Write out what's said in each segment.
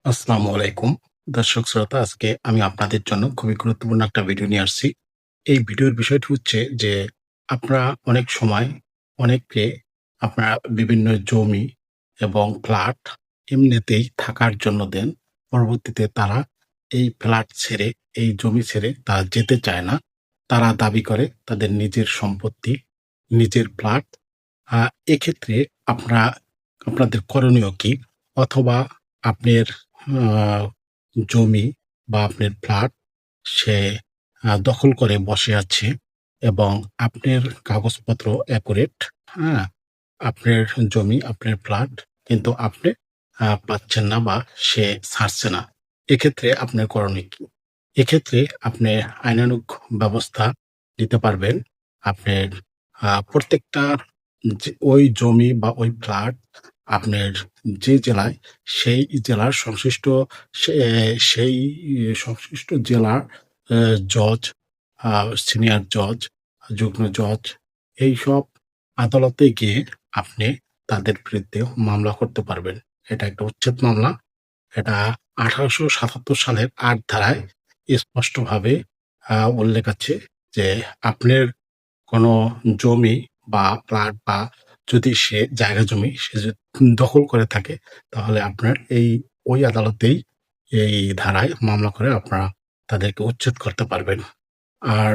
আসসালামু আলাইকুম। দর্শক শ্রোতা, আজকে আমি আপনাদের জন্য খুবই গুরুত্বপূর্ণ একটা ভিডিও নিয়ে আসছি। এই ভিডিওর বিষয়টি হচ্ছে যে, আপনারা অনেক সময় অনেককে আপনারা বিভিন্ন জমি এবং ফ্ল্যাট এমনিতেই থাকার জন্য দেন। পরবর্তীতে তারা এই ফ্ল্যাট ছেড়ে, এই জমি ছেড়ে তারা যেতে চায় না। তারা দাবি করে তাদের নিজের সম্পত্তি, নিজের ফ্ল্যাট। আ এক্ষেত্রে আপনারা আপনাদের করণীয় কি? অথবা আপনার আ জমি বা আপনার ফ্ল্যাট সে দখল করে বসে আছে এবং আপনার কাগজপত্র অ্যাকুরেট, হ্যাঁ? আপনার জমি, আপনার ফ্ল্যাট, কিন্তু আপনি পাচ্ছেন না বা সে ছাড়ছে না। এক্ষেত্রে আপনার করণীয় কি? এক্ষেত্রে আপনি আইনানুগ ব্যবস্থা নিতে পারবেন। আপনার প্রত্যেকটা ওই জমি বা ওই ফ্ল্যাট আপনার যে জেলায়, সেই জেলার সংশ্লিষ্ট সে সেই সংশ্লিষ্ট জেলার আ জজ, আ সিনিয়র জজ, যুগ্ম জজ, এইসব আদালতে গিয়ে আপনি তাদের বিরুদ্ধে মামলা করতে পারবেন। এটা একটা উচ্ছেদ মামলা। এটা ১৮৭৭ সালের ৮ ধারায় স্পষ্টভাবে উল্লেখ আছে যে, আপনার কোনো জমি বা প্লট বা যদি সে জায়গা জমি সে দখল করে থাকে, তাহলে আপনার ওই আদালতেই এই ধারায় মামলা করে আপনারা তাদেরকে উচ্ছেদ করতে পারবেন। আর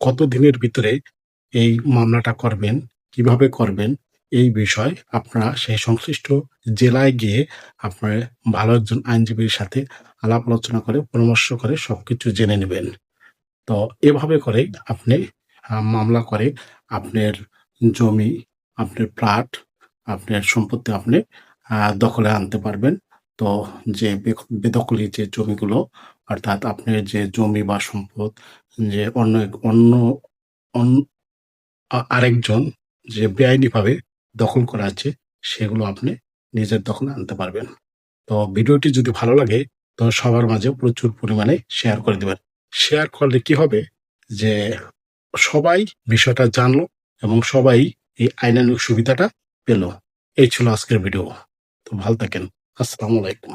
কত দিনের ভিতরে এই মামলাটা করবেন, কিভাবে করবেন, এই বিষয় আপনারা সেই সংশ্লিষ্ট জেলায় গিয়ে আপনার ভালো একজন আইনজীবীর সাথে আলাপ আলোচনা করে, পরামর্শ করে সবকিছু জেনে নিবেন। তো এভাবে করে আপনি মামলা করে আপনার জমি, আপনার প্লট, আপনার সম্পত্তি আপনি দখলে আনতে পারবেন। তো যে বেদখলি যে জমিগুলো, অর্থাৎ আপনার যে জমি বা সম্পদ যে অন্য অন আরেকজন যে বেআইনিভাবে দখল করা আছে, সেগুলো আপনি নিজের দখলে আনতে পারবেন। তো ভিডিওটি যদি ভালো লাগে, তো সবার মাঝে প্রচুর পরিমাণে শেয়ার করে দিবেন। শেয়ার করলে কি হবে যে, সবাই বিষয়টা জানলো এবং সবাই এই আইনানুগ সুবিধাটা পেল। এই ছিল আজকের ভিডিও। তো ভালো থাকেন। আসসালামু আলাইকুম।